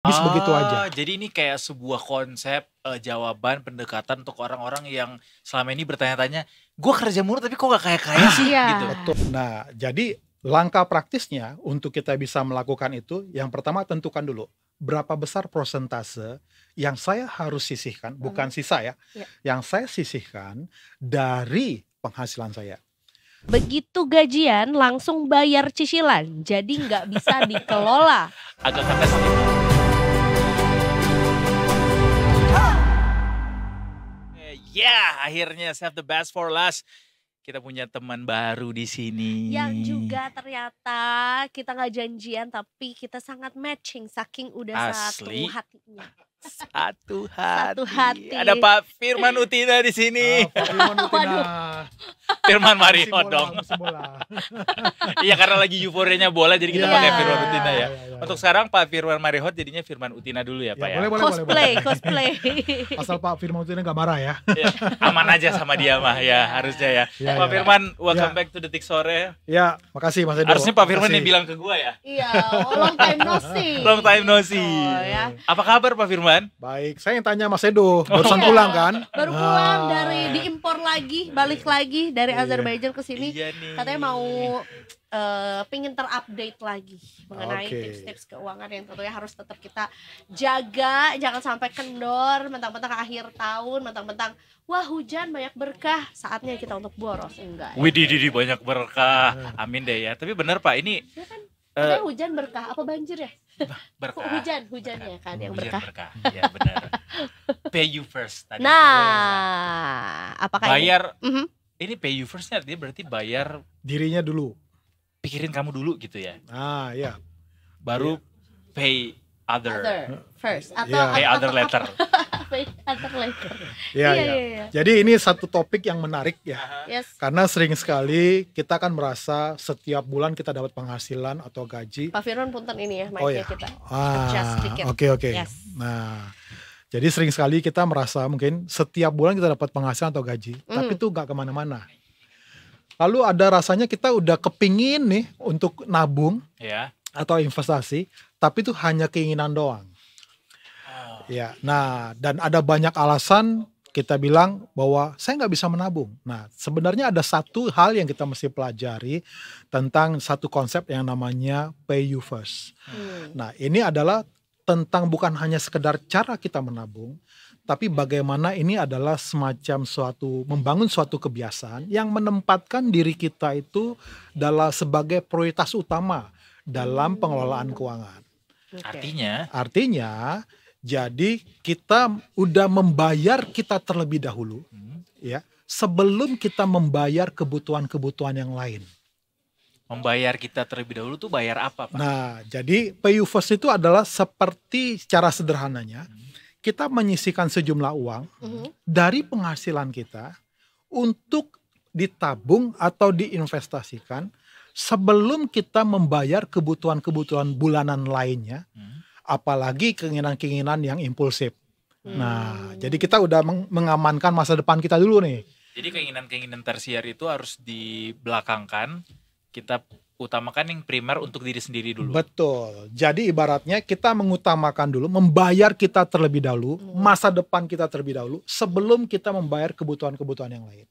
Begitu aja. Jadi ini kayak sebuah konsep jawaban pendekatan untuk orang-orang yang selama ini bertanya-tanya, gue kerja mulu tapi kok gak kaya-kaya sih gitu. Betul. Nah, jadi langkah praktisnya untuk kita bisa melakukan itu, yang pertama tentukan dulu berapa besar persentase yang saya harus sisihkan, bukan sisa ya, yang saya sisihkan dari penghasilan saya. Begitu gajian langsung bayar cicilan, jadi nggak bisa dikelola. Agak kandas nih. Ya, akhirnya save the best for last. Kita punya teman baru di sini. Yang juga ternyata kita nggak janjian tapi kita sangat matching saking udah Asli. satu hatinya. Satu Satu hati. Ada Pak Firman Utina di sini. Firman Utina. Firman Mariot Musim bola, dong. musim bola. Iya, karena lagi euforianya bola jadi kita Iya. pakai Firman Utina ya. Iya. Untuk sekarang Pak Firman Mariot jadinya Firman Utina dulu ya Pak ya. Boleh. Cosplay. Asal Pak Firman Utina gak marah ya. Ya, aman aja sama dia mah ya, harusnya ya. Iya, Pak iya. Firman, welcome Iya. back to Detik Sore. Ya, makasih Mas Edo. Harusnya Pak Firman Makasih. yang bilang ke gua ya. Iya, long time no see. Long time no see. Oh, ya. Apa kabar Pak Firman? Baik, saya yang tanya Mas Edo, barusan Iya. pulang kan? Baru pulang dari diimpor lagi, balik lagi dari Iya. Azerbaijan ke sini. Iya nih. Katanya mau pingin terupdate lagi mengenai Oke. tips-tips keuangan yang tentunya harus tetap kita jaga, jangan sampai kendor, mentang-mentang akhir tahun, mentang-mentang wah hujan banyak berkah, saatnya kita untuk boros, enggak ya? Widih, banyak berkah. Amin deh ya. Tapi bener Pak, ini Ya kan? Katanya hujan berkah, apa banjir ya? berkah. Hujannya kan yang Hujan berkah. Iya benar. Pay you first tadi. Nah, apakah ini? Bayar, Mhm. ini pay you first-nya artinya berarti bayar, Dirinya dulu. pikirin kamu dulu gitu ya. Ah, ya. Baru pay other. Other first atau Iya. Pay other later. pay other later. Iya, Iya, iya. iya. Jadi ini satu topik yang menarik ya. Yes. Karena sering sekali kita kan merasa setiap bulan kita dapat penghasilan atau gaji. Pak Firman punten ini ya, Oh mic-nya ya. kita adjust dikit. Oke. Yes. Nah, jadi sering sekali kita merasa mungkin setiap bulan kita dapat penghasilan atau gaji, tapi itu nggak kemana-mana. Lalu ada rasanya kita udah kepingin nih untuk nabung Ya. atau investasi, tapi itu hanya keinginan doang. Ya, nah dan ada banyak alasan kita bilang bahwa saya nggak bisa menabung. Nah, sebenarnya ada satu hal yang kita mesti pelajari tentang satu konsep yang namanya pay you first. Nah, ini adalah tentang bukan hanya sekedar cara kita menabung, tapi bagaimana ini adalah semacam membangun suatu kebiasaan yang menempatkan diri kita itu sebagai prioritas utama dalam pengelolaan keuangan. Oke. Artinya, Jadi kita udah membayar kita terlebih dahulu, ya, sebelum kita membayar kebutuhan-kebutuhan yang lain. membayar kita terlebih dahulu tuh bayar apa Pak? Nah, jadi pay you first itu adalah seperti secara sederhananya kita menyisihkan sejumlah uang dari penghasilan kita untuk ditabung atau diinvestasikan sebelum kita membayar kebutuhan-kebutuhan bulanan lainnya. Apalagi keinginan-keinginan yang impulsif. Nah, jadi kita udah mengamankan masa depan kita dulu nih. Jadi keinginan-keinginan tersier itu harus dibelakangkan, kita utamakan yang primer untuk diri sendiri dulu. Betul. Jadi ibaratnya kita mengutamakan dulu, membayar kita terlebih dahulu, masa depan kita terlebih dahulu, sebelum kita membayar kebutuhan-kebutuhan yang lain.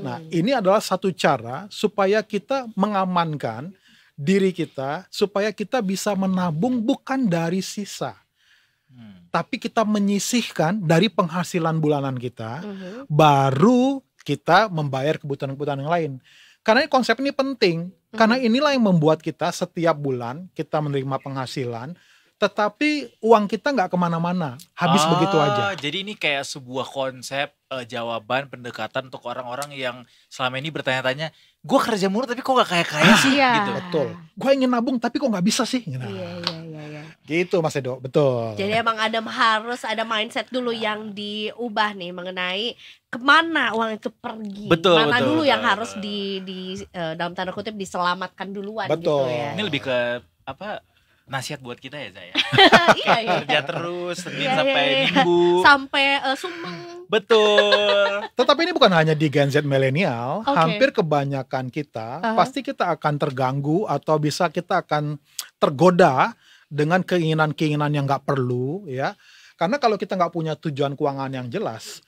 Nah, ini adalah satu cara supaya kita mengamankan diri kita, supaya kita bisa menabung bukan dari sisa, tapi kita menyisihkan dari penghasilan bulanan kita, baru kita membayar kebutuhan-kebutuhan yang lain. Karena konsep ini penting, karena inilah yang membuat kita setiap bulan kita menerima penghasilan, tetapi uang kita nggak kemana-mana, habis begitu aja. Jadi ini kayak sebuah konsep jawaban pendekatan untuk orang-orang yang selama ini bertanya-tanya, gue kerja mulu tapi kok gak kaya-kaya sih Iya. gitu. Betul. Gue ingin nabung tapi kok nggak bisa sih. Nah, Iya. gitu Mas Edo, betul. Jadi emang harus ada mindset dulu yang diubah nih mengenai kemana uang itu pergi. Betul, Mana betul, dulu betul, yang harus betul. di dalam tanda kutip diselamatkan duluan Betul. gitu ya. Ini lebih ke apa? Nasihat buat kita ya Zaya. Iya. Kerja terus Senin Iya, sampai iya. Minggu. Sampai sumeng. Betul. Tetapi ini bukan hanya di Gen Z milenial, Oke. hampir kebanyakan kita pasti kita akan terganggu atau bisa kita akan tergoda dengan keinginan-keinginan yang nggak perlu ya. Karena kalau kita nggak punya tujuan keuangan yang jelas,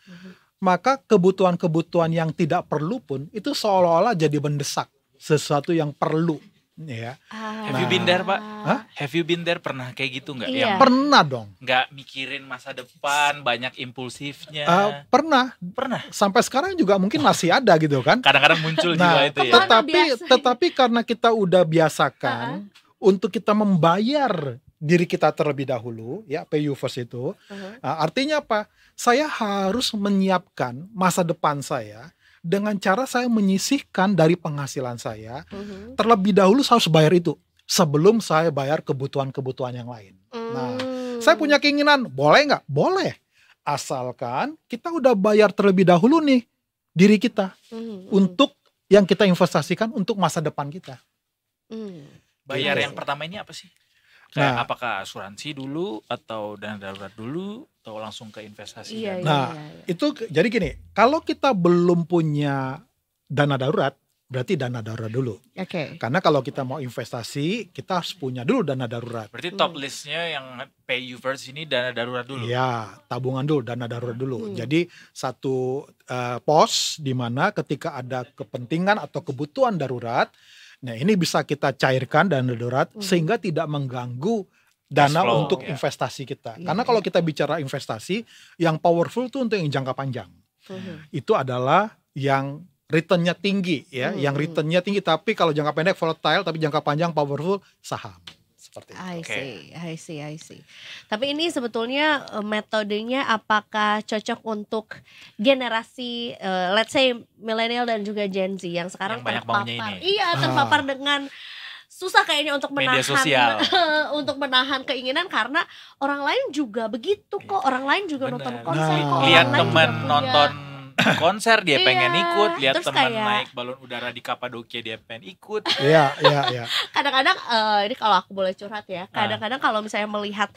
maka kebutuhan-kebutuhan yang tidak perlu pun itu seolah-olah jadi mendesak, sesuatu yang perlu ya. Have you been there, Pak? Hah? Have you been there, pernah kayak gitu nggak? Iya. Yang Pernah dong. nggak mikirin masa depan, banyak impulsifnya. Pernah. Pernah. Sampai sekarang juga mungkin masih ada gitu kan. Kadang-kadang muncul juga Nah, itu ya. Kemana biasa? tetapi karena kita udah biasakan untuk kita membayar diri kita terlebih dahulu, ya pay you first itu, artinya apa? Saya harus menyiapkan masa depan saya dengan cara saya menyisihkan dari penghasilan saya. Terlebih dahulu saya harus bayar itu sebelum saya bayar kebutuhan-kebutuhan yang lain. Nah, saya punya keinginan, boleh nggak? Boleh. Asalkan kita udah bayar terlebih dahulu nih diri kita untuk yang kita investasikan untuk masa depan kita. Bayar Gitu. yang pertama ini apa sih? Kayak Nah. apakah asuransi dulu atau dana darurat dulu atau langsung ke investasi? Iya, Nah, itu jadi gini, kalau kita belum punya dana darurat, berarti dana darurat dulu. Oke. Karena kalau kita mau investasi, kita harus punya dulu dana darurat. Berarti top listnya yang pay you first ini dana darurat dulu. Iya, tabungan dulu, dana darurat dulu. Jadi satu pos di mana ketika ada kepentingan atau kebutuhan darurat, nah ini bisa kita cairkan dana darurat sehingga tidak mengganggu dana Cash flow, untuk ya. investasi kita. Iya, Karena kalau kita bicara investasi, yang powerful itu untuk yang jangka panjang. Itu adalah yang returnnya tinggi ya, yang returnnya tinggi tapi kalau jangka pendek volatile tapi jangka panjang powerful saham. Seperti itu. I see. Tapi ini sebetulnya metodenya apakah cocok untuk generasi let's say milenial dan juga Gen Z yang sekarang Yang banyak maunya terpapar. ini. Iya, terpapar dengan susah kayaknya untuk Media menahan sosial. untuk menahan keinginan karena orang lain juga begitu kok. Orang lain juga nonton Benar. konser Nah. kok. Lihat Orang lain teman juga punya- nonton konser dia Iya, pengen ikut, lihat terus teman kayak- naik balon udara di Kapadokia dia pengen ikut. Iya. Kadang-kadang ini kalau aku boleh curhat ya, kadang-kadang kalau misalnya melihat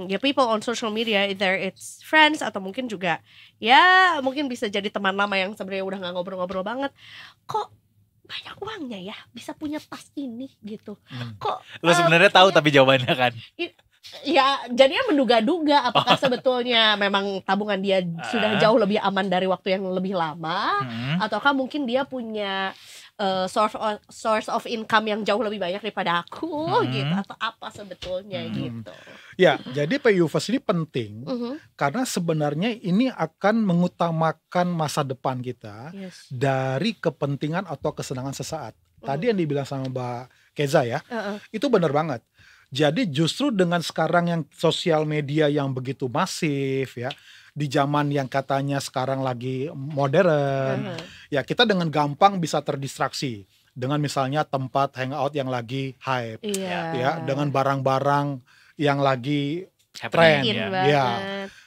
ya people on social media, either it's friends atau mungkin juga ya mungkin bisa jadi teman lama yang sebenarnya udah nggak ngobrol-ngobrol banget, kok banyak uangnya ya bisa punya tas ini gitu, kok Lo sebenarnya tahu tapi jawabannya kan. ya jadinya menduga-duga apakah sebetulnya memang tabungan dia sudah jauh lebih aman dari waktu yang lebih lama, ataukah mungkin dia punya source of income yang jauh lebih banyak daripada aku gitu, atau apa sebetulnya gitu. Ya, jadi pay you first ini penting karena sebenarnya ini akan mengutamakan masa depan kita Yes. dari kepentingan atau kesenangan sesaat. Tadi yang dibilang sama Mbak Keza ya, itu benar banget. Jadi justru dengan sekarang yang sosial media yang begitu masif ya, di zaman yang katanya sekarang lagi modern, ya kita dengan gampang bisa terdistraksi dengan misalnya tempat hangout yang lagi hype, Iya. ya, dengan barang-barang yang lagi Happening, tren, In ya. banget. ya.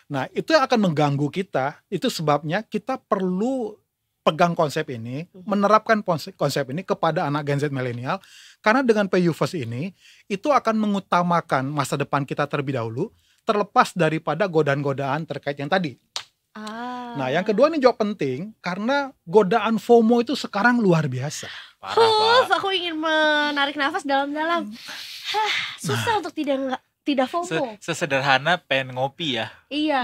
Nah, itu yang akan mengganggu kita. Itu sebabnya kita perlu pegang konsep ini, menerapkan konsep ini kepada anak Gen Z milenial. Karena dengan pay you first ini, itu akan mengutamakan masa depan kita terlebih dahulu, terlepas daripada godaan-godaan terkait yang tadi. Nah, yang kedua ini juga penting, karena godaan FOMO itu sekarang luar biasa. Parah, Pak. Aku ingin menarik nafas dalam-dalam. Susah untuk tidak FOMO. Sesederhana pengen ngopi ya. Iya.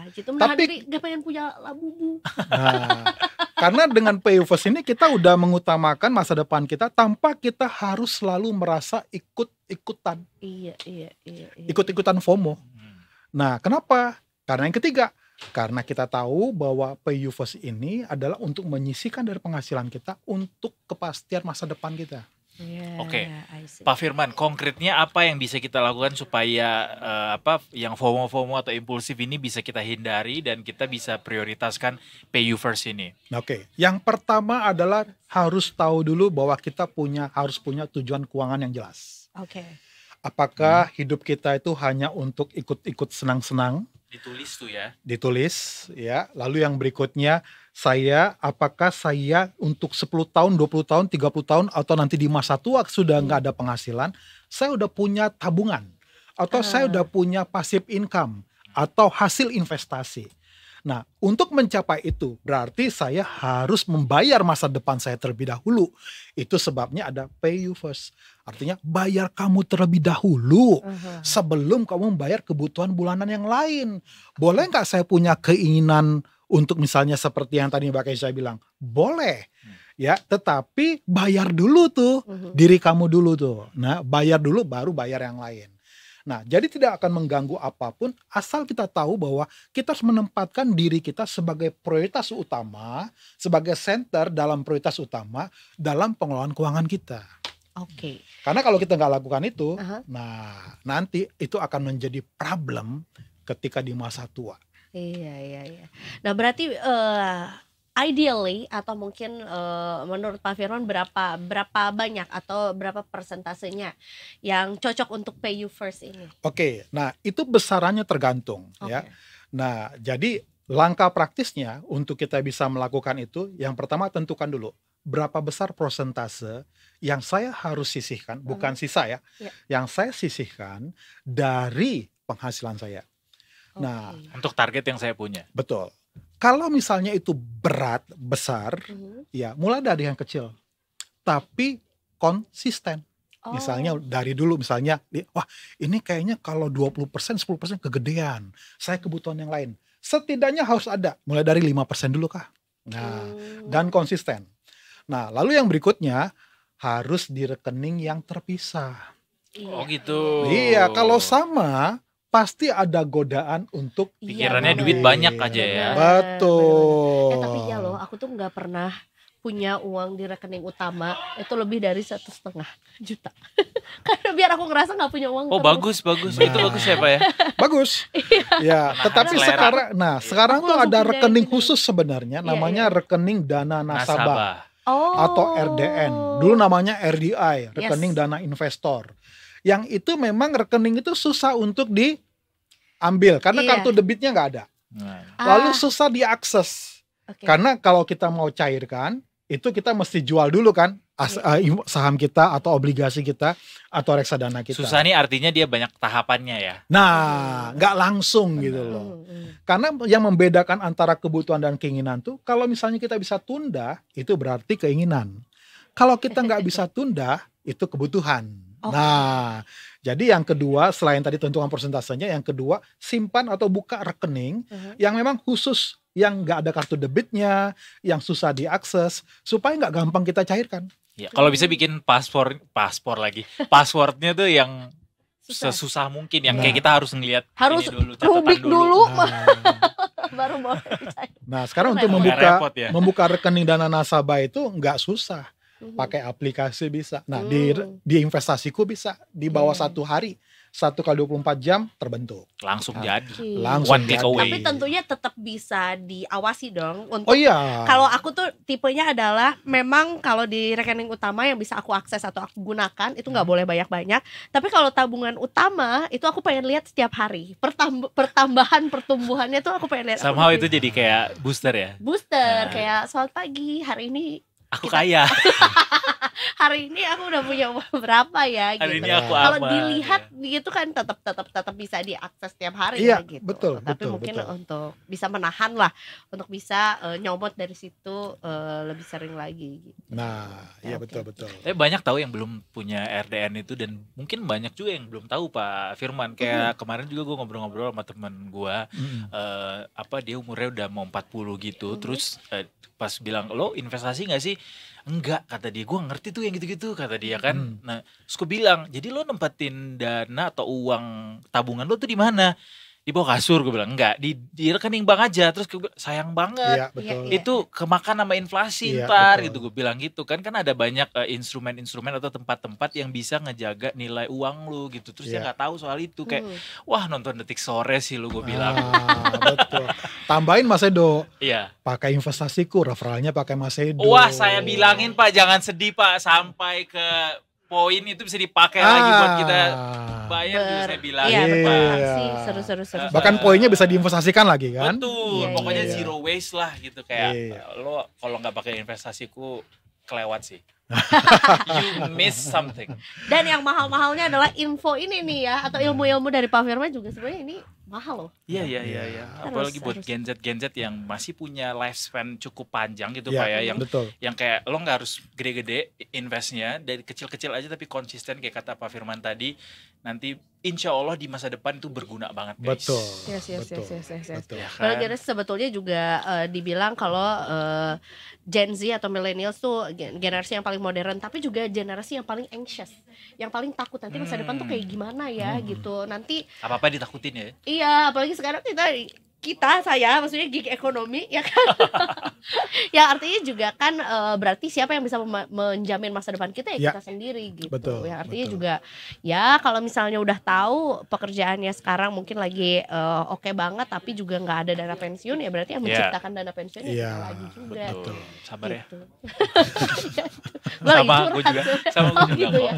Gitu menahan diri, gak pengen punya labubu. Nah, karena dengan pay you first ini kita udah mengutamakan masa depan kita tanpa kita harus selalu merasa ikut-ikutan. Iya. Ikut-ikutan FOMO. Nah, kenapa? Karena yang ketiga, karena kita tahu bahwa pay you first ini adalah untuk menyisihkan dari penghasilan kita untuk kepastian masa depan kita. Oke. Pak Firman, konkretnya apa yang bisa kita lakukan supaya yang FOMO atau impulsif ini bisa kita hindari dan kita bisa prioritaskan pay you first ini? Oke. Yang pertama adalah harus tahu dulu bahwa kita harus punya tujuan keuangan yang jelas. Oke. Apakah hidup kita itu hanya untuk ikut-ikut senang-senang? Ditulis tuh ya. Ditulis ya. Lalu yang berikutnya, apakah saya untuk 10 tahun, 20 tahun, 30 tahun atau nanti di masa tua sudah nggak ada penghasilan, saya udah punya tabungan atau saya udah punya passive income atau hasil investasi. Nah, untuk mencapai itu berarti saya harus membayar masa depan saya terlebih dahulu. Itu sebabnya ada pay you first. Artinya bayar kamu terlebih dahulu sebelum kamu membayar kebutuhan bulanan yang lain. Boleh nggak saya punya keinginan untuk misalnya seperti yang tadi Mbak Keisha bilang? Boleh. Ya, tetapi bayar dulu tuh diri kamu dulu tuh. Nah, bayar dulu baru bayar yang lain. Nah, jadi tidak akan mengganggu apapun asal kita tahu bahwa kita harus menempatkan diri kita sebagai prioritas utama, sebagai center dalam prioritas utama dalam pengelolaan keuangan kita. Oke. Karena kalau kita nggak lakukan itu, nah nanti itu akan menjadi problem ketika di masa tua. Iya. Nah, berarti ideally atau mungkin menurut Pak Firman berapa banyak atau berapa persentasenya yang cocok untuk pay you first ini? Oke, nah itu besarannya tergantung ya. Nah, jadi langkah praktisnya untuk kita bisa melakukan itu, yang pertama tentukan dulu berapa besar persentase yang saya harus sisihkan, bukan sisa ya, yang saya sisihkan dari penghasilan saya. Nah, untuk target yang saya punya. Betul. Kalau misalnya itu berat, besar, ya mulai dari yang kecil. Tapi konsisten. Misalnya dari dulu, misalnya, wah ini kayaknya kalau 20%, 10% kegedean. Saya kebutuhan yang lain. Setidaknya harus ada, mulai dari 5% dulu kah? Nah, dan konsisten. Nah, lalu yang berikutnya, harus di rekening yang terpisah. Oh gitu. Iya, kalau sama, pasti ada godaan untuk pikirannya duit banyak aja ya. Betul. Tapi ya loh, aku tuh nggak pernah punya uang di rekening utama itu lebih dari 1,5 juta. Karena biar aku ngerasa nggak punya uang. Oh bagus. Nah, itu bagus ya Pak ya. Bagus. Ya, tetapi sekarang tuh ada rekening khusus sebenarnya, namanya rekening dana nasabah. Atau RDN. Dulu namanya RDI, rekening dana investor. Yang itu memang rekening itu susah untuk diambil karena kartu debitnya nggak ada. Lalu susah diakses. Karena kalau kita mau cairkan, itu kita mesti jual dulu kan saham kita atau obligasi kita atau reksadana kita. Susah nih artinya dia banyak tahapannya ya. Nah, nggak langsung gitu loh. Karena yang membedakan antara kebutuhan dan keinginan tuh, kalau misalnya kita bisa tunda, itu berarti keinginan. Kalau kita nggak bisa tunda, itu kebutuhan. Nah, jadi yang kedua, selain tadi tentukan persentasenya, yang kedua simpan atau buka rekening yang memang khusus, yang nggak ada kartu debitnya, yang susah diakses, supaya nggak gampang kita cairkan. Ya, kalau bisa bikin paspor lagi, passwordnya tuh yang sesusah mungkin, yang kayak kita harus ngelihat, harus dulu, rubik dulu, baru boleh dicair. Nah, sekarang untuk membuka rekening dana nasabah itu nggak susah. Pakai aplikasi bisa. Nah, di investasiku bisa di bawah 1 hari, 1 kali 24 jam terbentuk. Langsung jadi. Langsung one click away. Tapi tentunya tetap bisa diawasi dong. Untuk iya. Kalau aku tuh tipenya adalah memang kalau di rekening utama yang bisa aku akses atau aku gunakan itu nggak boleh banyak-banyak. Tapi kalau tabungan utama itu aku pengen lihat setiap hari. Pertambahan pertumbuhannya tuh aku pengen lihat. Somehow itu jadi kayak booster ya. Booster kayak selamat pagi, hari ini aku kaya. Hari ini aku udah punya uang berapa ya gitu. Hari ini aku kalau dilihat gitu kan tetap bisa diakses setiap hari gitu. Betul, tapi mungkin untuk bisa menahan lah, untuk bisa nyomot dari situ lebih sering lagi gitu. Nah, iya betul. Tapi banyak tahu yang belum punya RDN itu, dan mungkin banyak juga yang belum tahu Pak Firman. Kayak kemarin juga gue ngobrol-ngobrol sama teman gue, dia umurnya udah mau 40 gitu, terus pas bilang, lo investasi gak sih? Enggak, kata dia, gue ngerti tuh yang gitu-gitu, kata dia kan. Nah, terus gue bilang, jadi lo nempatin dana atau uang tabungan lo tuh di mana? Di bawah kasur, gue bilang. Enggak, di rekening bank aja. Terus gue bilang, sayang banget. Iya, betul. Itu kemakan sama inflasi ntar, gitu gue bilang gitu kan. Kan ada banyak instrumen-instrumen atau tempat-tempat yang bisa ngejaga nilai uang lo gitu. Terus dia gak tahu soal itu, kayak wah nonton Detik Sore sih lo, gue bilang. Betul. Tambahin Mas Edo. Iya. Pakai investasiku, referralnya pakai Mas Edo. Wah, saya bilangin Pak, jangan sedih Pak, sampai ke poin itu bisa dipakai lagi buat kita bayar juga, saya bilangin. Iya, betul sih, seru. Bahkan poinnya bisa diinvestasikan lagi kan? Betul, pokoknya zero waste lah gitu, kayak lo kalau nggak pakai investasiku kelewat sih. You miss something. Dan yang mahal-mahalnya adalah info ini nih ya, atau ilmu-ilmu dari Pak Firman juga sebenarnya ini mahal loh. Iya. Apalagi buat Harus. Gen Z yang masih punya lifespan cukup panjang gitu Ya, Pak ya, betul. yang kayak lo nggak harus gede-gede investnya, dari kecil-kecil aja tapi konsisten kayak kata Pak Firman tadi, nanti insya Allah di masa depan itu berguna banget guys. Betul. Yes. Betul. Ya Kalau kan? jadi sebetulnya juga dibilang kalau Gen Z atau millennials tuh generasi yang paling modern, tapi juga generasi yang paling anxious, yang paling takut nanti masa depan tuh kayak gimana ya gitu. Nanti Apa-apa ditakutin ya. iya, apalagi sekarang saya maksudnya gig ekonomi ya kan. Ya artinya juga kan berarti siapa yang bisa menjamin masa depan kita ya, Ya. kita sendiri gitu. Betul, Ya artinya betul. juga ya kalau misalnya udah tahu pekerjaannya sekarang mungkin lagi oke banget tapi juga nggak ada dana pensiun, ya berarti yang Ya. menciptakan dana pensiun ya Iya, kita lagi juga. Betul. Sabar ya. Gitu. Gua lagi Sama gue curhat juga. tuh. Sama gue Oh, juga gitu kok. ya.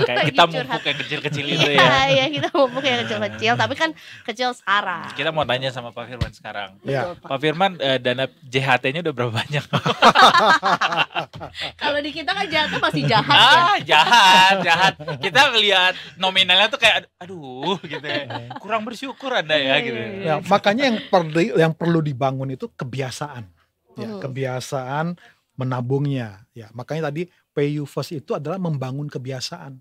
Kayak Lagi kita curhat. mumpuk yang kecil-kecil itu ya. Iya, kita mumpuk yang kecil-kecil tapi kan kecil sekarang. Kita mau tanya sama Pak Firman sekarang. Ya. Betul, Pak. Pak Firman, dana JHT-nya udah berapa banyak? Kalau di kita kan jahatnya masih jahat ya. Jahat. Kita ngelihat nominalnya tuh kayak aduh gitu ya. Kurang bersyukur Anda ya gitu. Ya, makanya yang perlu dibangun itu kebiasaan. Ya, kebiasaan menabungnya. Ya, makanya tadi pay you first itu adalah membangun kebiasaan.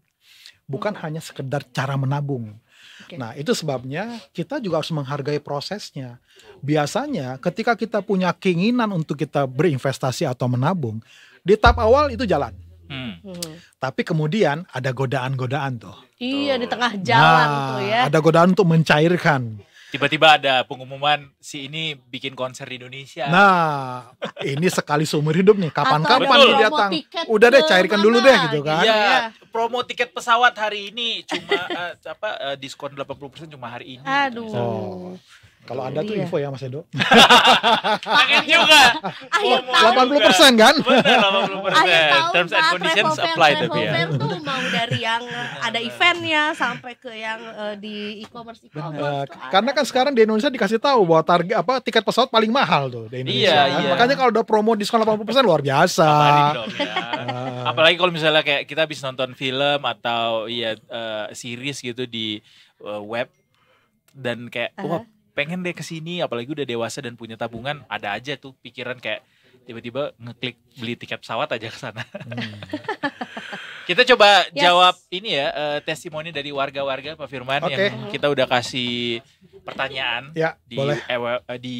Bukan hanya sekedar cara menabung. Oke. Nah, itu sebabnya kita juga harus menghargai prosesnya. Biasanya ketika kita punya keinginan untuk kita berinvestasi atau menabung, di tahap awal itu jalan. Hmm. Tapi kemudian ada godaan-godaan tuh. Iya, di tengah jalan tuh ya. Ada godaan untuk mencairkan. Tiba-tiba ada pengumuman si ini bikin konser di Indonesia. Nah, ini sekali seumur hidup nih. Kapan-kapan Betul. dia datang. Promo tiket Udah deh, ke cairkan mana dulu deh gitu kan. Iya, Iya. promo tiket pesawat hari ini cuma diskon 80% cuma hari ini. Aduh. Oh. Kalau ada tuh Iya. info ya Mas Edo. Pengen juga. Akhir Promo tahun, 80% kan? Bener 80%. akhir tahun Terms and Pak, conditions travel apply fair tapi ya. tuh mau dari yang ada eventnya sampai ke yang di e-commerce Nah, tuh ada. karena kan sekarang di Indonesia dikasih tahu bahwa target tiket pesawat paling mahal tuh di Indonesia. Iya, kan. iya. Makanya kalau udah promo diskon 80% luar biasa. Kabarin dong ya. Apalagi kalau misalnya kayak kita habis nonton film atau series gitu di web dan kayak wah pengen deh kesini, apalagi udah dewasa dan punya tabungan, ada aja tuh pikiran kayak tiba-tiba ngeklik beli tiket pesawat aja ke sana. Kita coba Yes. jawab ini ya testimoni dari warga-warga Pak Firman Oke. yang kita udah kasih pertanyaan Ya, di boleh. di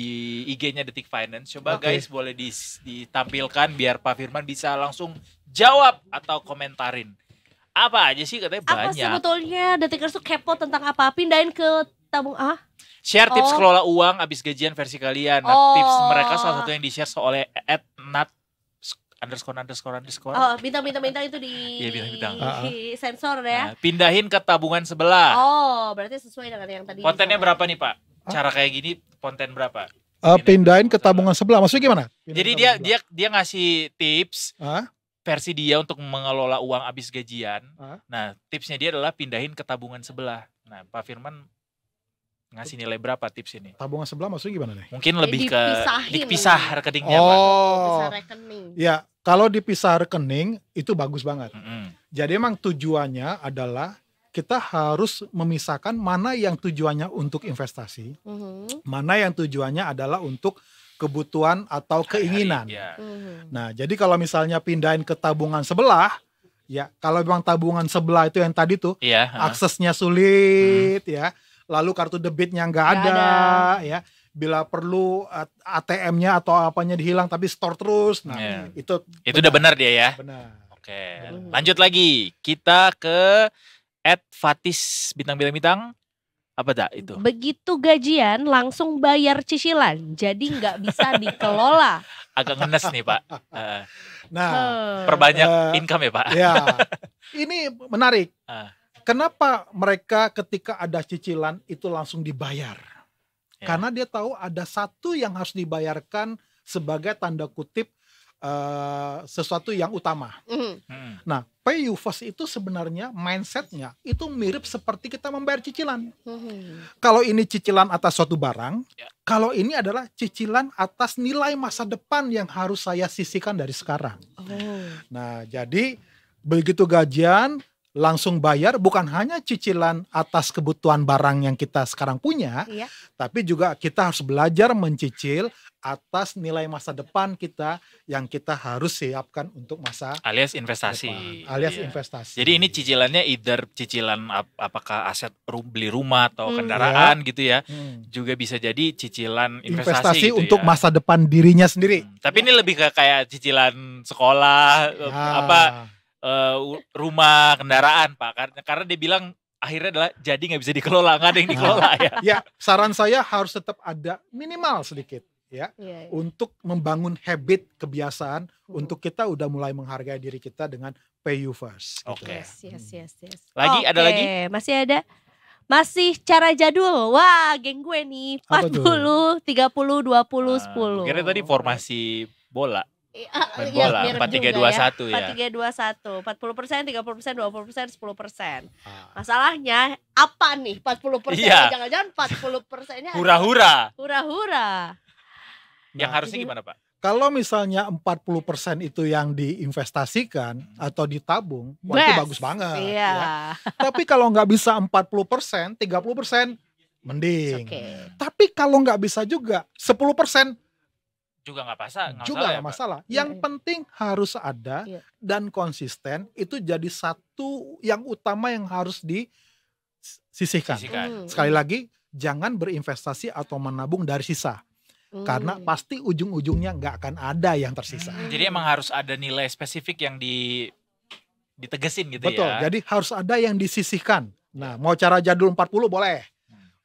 IG-nya Detik Finance. Coba Oke. guys boleh ditampilkan biar Pak Firman bisa langsung jawab atau komentarin. Apa aja sih katanya Apa banyak. sebetulnya Detikers tuh kepo tentang apa? Pindahin ke tabung Share tips Oh. kelola uang abis gajian versi kalian. Nah, Oh. tips mereka salah satu yang di-share oleh @nat___. Oh, bintang-bintang itu di Iya, bintang-bintang. di sensor ya. Nah, pindahin ke tabungan sebelah. Oh, berarti sesuai dengan yang tadi. Kontennya disampaikan. berapa nih Pak? Cara kayak gini konten berapa? Pindahin ke tabungan sebelah. Maksudnya gimana? Jadi dia ngasih tips Hah? versi dia untuk mengelola uang abis gajian. Hah? Nah, tipsnya dia adalah pindahin ke tabungan sebelah. Nah, Pak Firman ngasih nilai berapa tips ini? Tabungan sebelah maksudnya gimana nih? Mungkin lebih ke dipisahin dipisah mungkin. rekeningnya, Pak. Bisa Oh, rekening. ya kalau dipisah rekening itu bagus banget. Mm-mm. Jadi emang tujuannya adalah kita harus memisahkan mana yang tujuannya untuk investasi, mana yang tujuannya adalah untuk kebutuhan atau keinginan. Ya. Nah, jadi kalau misalnya pindahin ke tabungan sebelah, ya kalau memang tabungan sebelah itu yang tadi tuh Iya. aksesnya sulit, ya, lalu kartu debitnya nggak Nggak ada, ya, bila perlu ATM-nya atau apanya dihilang tapi store terus, nah Iya. itu Itu udah benar dia ya. benar. Oke. Lanjut lagi. Kita ke @fatis bintang-bintang. Apa dah itu? Begitu gajian langsung bayar cicilan, jadi nggak bisa dikelola. Agak ngenes nih, Pak. Nah, Perbanyak Eh, income ya, Pak. ya, ini menarik. Ah. Kenapa mereka ketika ada cicilan itu langsung dibayar? Ya. Karena dia tahu ada satu yang harus dibayarkan sebagai tanda kutip sesuatu yang utama. Hmm. Nah, pay you first itu sebenarnya mindsetnya itu mirip seperti kita membayar cicilan. Kalau ini cicilan atas suatu barang, Ya. kalau ini adalah cicilan atas nilai masa depan yang harus saya sisihkan dari sekarang. Oh. Nah, jadi begitu gajian langsung bayar, bukan hanya cicilan atas kebutuhan barang yang kita sekarang punya, Iya. tapi juga kita harus belajar mencicil atas nilai masa depan kita yang kita harus siapkan untuk masa Alias investasi. depan, alias Iya. investasi. Jadi ini cicilannya either cicilan apakah aset beli rumah atau Hmm. kendaraan gitu ya. Hmm. Juga bisa jadi cicilan investasi, investasi gitu untuk ya. masa depan dirinya sendiri. Tapi ini lebih ke kayak cicilan sekolah, rumah, kendaraan, Pak. Karena dia bilang akhirnya adalah jadi nggak bisa dikelola, nggak ada yang dikelola ya. Ya, saran saya harus tetap ada minimal sedikit ya Iya. untuk membangun habit kebiasaan untuk kita udah mulai menghargai diri kita dengan pay you first. gitu. Oke. Yes. Lagi, ada Oke, lagi? Masih ada. Masih cara jadul. Wah, geng gue nih. Apa tuh? 40, 30, 20, 10. Kira tadi formasi bola. Main Iya, bola, mirip 4-3-2-1 juga ya. 4-3-2-1. 40%, 30%, 20%, 10%. Ah. Masalahnya apa nih 40%? Iya. Jangan-jangan 40%-nya Hura-hura. hura-hura. Yang Nah, harusnya gimana, Pak? Kalau misalnya 40% itu yang diinvestasikan atau ditabung, wah itu Best. bagus banget. Iya. Ya. Tapi kalau nggak bisa 40%, 30% mending. Oke. Tapi kalau nggak bisa juga 10% Juga nggak juga ya, nggak Pak? masalah. Iya, Yang iya. penting harus ada Iya. dan konsisten. Itu jadi satu yang utama yang harus disisihkan. Sisihkan. Sekali lagi, jangan berinvestasi atau menabung dari sisa. Karena pasti ujung-ujungnya nggak akan ada yang tersisa. Jadi emang harus ada nilai spesifik yang ditegesin gitu Betul, ya. jadi harus ada yang disisihkan. Nah, mau cara jadul 40 boleh.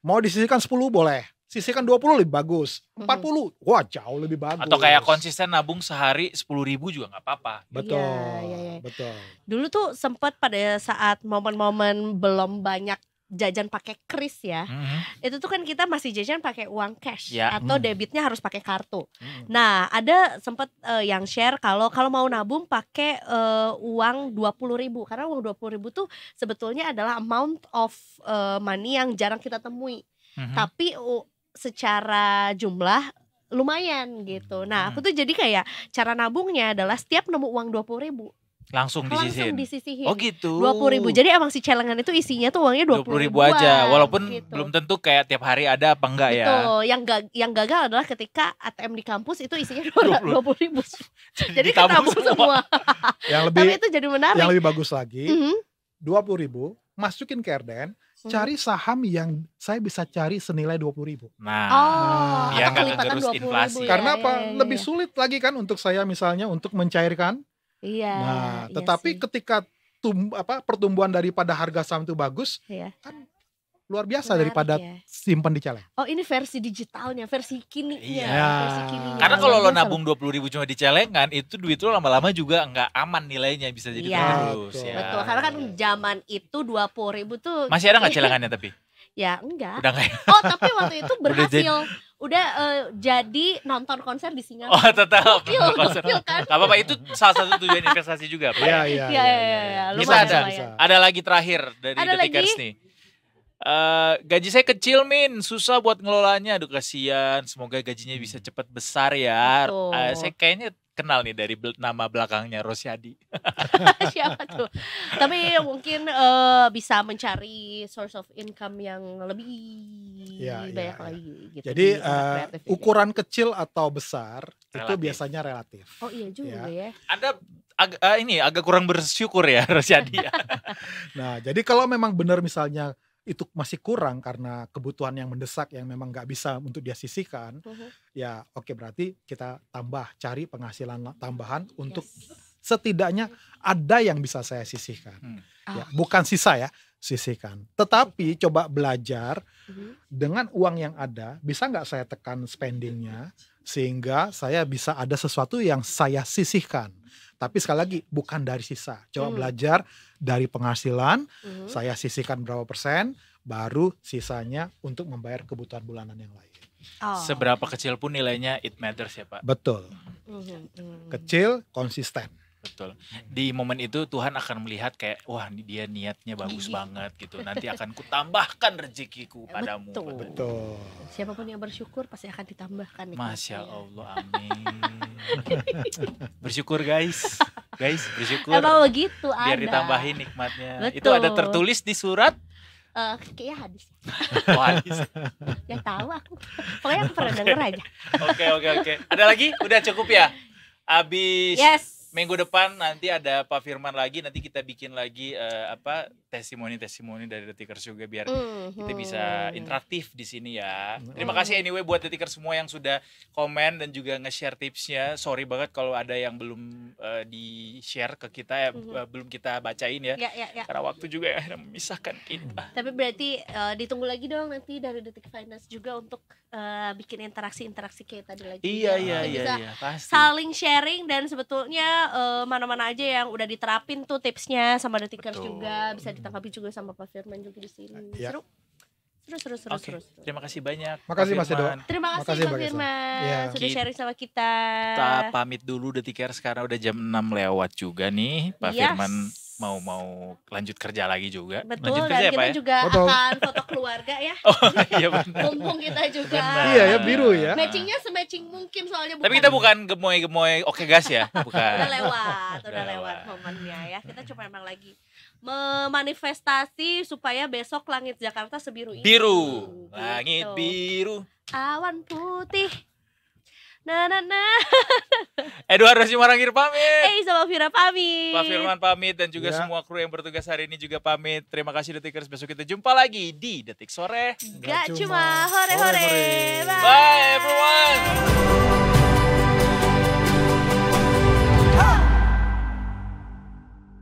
Mau disisihkan 10 boleh. Sisihkan 20 lebih bagus. 40, wah jauh lebih bagus. Atau kayak konsisten nabung sehari 10.000 juga nggak apa-apa. Betul, Iya. betul. Dulu tuh sempat pada saat momen-momen belum banyak jajan pakai kris ya. Itu tuh kan kita masih jajan pakai uang cash Ya. atau debitnya harus pakai kartu. Hmm. Nah, ada sempat yang share kalau mau nabung pakai uang 20.000 karena uang 20.000 tuh sebetulnya adalah amount of money yang jarang kita temui. Tapi secara jumlah lumayan gitu. Nah, aku tuh jadi kayak cara nabungnya adalah setiap nemu uang 20.000 Langsung disisihin. Oh gitu. 20.000. Jadi emang si celengan itu isinya tuh uangnya 20.000 aja. Walaupun gitu. belum tentu kayak tiap hari ada apa enggak ya. Betul. Yang gagal adalah ketika ATM di kampus itu isinya 20.000. Jadi ditabung ketabung semua. Yang lebih Tapi itu jadi menarik. yang lebih bagus lagi, Mhm. 20.000 masukin ke RDN, cari saham yang saya bisa cari senilai 20.000. Nah, Oh, biar atau nggak kelipatan terus 20.000 inflasi. ya. Karena apa? Iya. Lebih sulit lagi kan untuk saya misalnya untuk mencairkan. Iya. Nah, iya tetapi sih. ketika pertumbuhan daripada harga saham itu bagus, Iya. kan luar biasa Menarik daripada ya. simpan di celeng. Oh, ini versi digitalnya, versi kininya. Iya. Versi kininya. karena kalau lo Luar biasa nabung 20.000 cuma di celengan, itu duit lo lama-lama juga nggak aman nilainya, bisa jadi Iya. terus Betul. ya. Betul, karena kan zaman itu 20.000 tuh Masih ada nggak celengannya tapi? ya enggak. Udah nggak ya? Oh, tapi waktu itu jadi- berhasil. Udah jadi nonton konser di Singapura. Oh tetap. Gokil, gokil kan? Gak apa-apa, itu salah satu tujuan investasi juga Pak. Iya, Iya. Bisa lumayan, ada. lumayan. Ada lagi terakhir dari Ada Detikers lagi? nih. Gaji saya kecil Min, susah buat ngelolanya. Aduh kasihan, semoga gajinya bisa cepat besar ya. Betul. Saya kayaknya kenal nih dari nama belakangnya Rosyadi. Siapa tuh? Tapi mungkin bisa mencari source of income yang lebih Iya, banyak iya. lagi gitu. Jadi di kreatif ini. ukuran kecil atau besar itu Relatif. biasanya relatif. Oh iya juga ya. Anda agak kurang bersyukur ya Rosyadi. Ya. Nah, jadi kalau memang benar misalnya itu masih kurang karena kebutuhan yang mendesak yang memang nggak bisa untuk dia sisihkan, ya oke berarti kita cari penghasilan tambahan untuk Yes. setidaknya ada yang bisa saya sisihkan. Ya, bukan sisa ya, sisihkan. Tetapi coba belajar dengan uang yang ada, bisa nggak saya tekan spendingnya sehingga saya bisa ada sesuatu yang saya sisihkan. Tapi sekali lagi bukan dari sisa. Coba belajar dari penghasilan, saya sisihkan berapa persen, baru sisanya untuk membayar kebutuhan bulanan yang lain. Oh. Seberapa kecil pun nilainya it matters ya Pak. Betul. Kecil, konsisten. Betul. Di momen itu Tuhan akan melihat kayak wah dia niatnya bagus Gigi. banget gitu. Nanti akan kutambahkan rezekiku padamu. Betul. Betul. Siapapun yang bersyukur pasti akan ditambahkan Masya nikmatnya. Allah, amin. Bersyukur guys, bersyukur. Emang begitu Biar ada. ditambahin nikmatnya. Betul. Itu ada tertulis di surat. Kayaknya hadis. Oh, hadis. Ya tahu aku. Pokoknya aku pernah denger aja. Oke. Ada lagi? Udah cukup ya? Abis Yes. minggu depan nanti ada Pak Firman lagi. Nanti kita bikin lagi testimoni dari Detikers juga biar kita bisa interaktif di sini ya. Terima kasih anyway buat Detikers semua yang sudah komen dan juga nge-share tipsnya. Sorry banget kalau ada yang belum di-share ke kita ya, belum kita bacain ya. Ya. Karena waktu juga yang akhirnya memisahkan kita. Tapi berarti ditunggu lagi dong nanti dari Detik Finance juga untuk bikin interaksi kayak tadi lagi. Iya, Kita bisa pasti. saling sharing dan sebetulnya mana-mana aja yang udah diterapin tuh tipsnya sama Detikers Betul. juga bisa ditangkapi juga sama Pak Firman juga di sini. Ya. Seru. Oke, terima kasih banyak. Makasih, Pak Mas Edo. Firman. Terima kasih Makasih, Pak Mbak Gesa. Firman Ya. sudah sharing sama kita. Kita pamit dulu Detikers karena udah jam 6 lewat juga nih. Pak Yes. Firman mau lanjut kerja lagi juga. Betul, Lanjut dan kerja ya, kita Pak ya? juga Betul. akan foto keluarga ya. Oh iya benar. Mumpung kita juga. Benar. Iya ya, biru ya. Matchingnya sematching mungkin soalnya Tapi kita bukan gemoy-gemoy oke gas ya, bukan. udah lewat Udah lewat lewat. momennya ya. Kita cuma emang lagi memanifestasi supaya besok langit Jakarta sebiru ini. Biru, Gitu. langit biru. Awan putih. Nah. Eduardo Simarangir pamit. Sama Vira pamit. Pak Firman pamit dan juga Ya. semua kru yang bertugas hari ini juga pamit. Terima kasih Detikers. Besok kita jumpa lagi di Detik Sore. Gak cuma hore-hore. hore-hore. Bye everyone.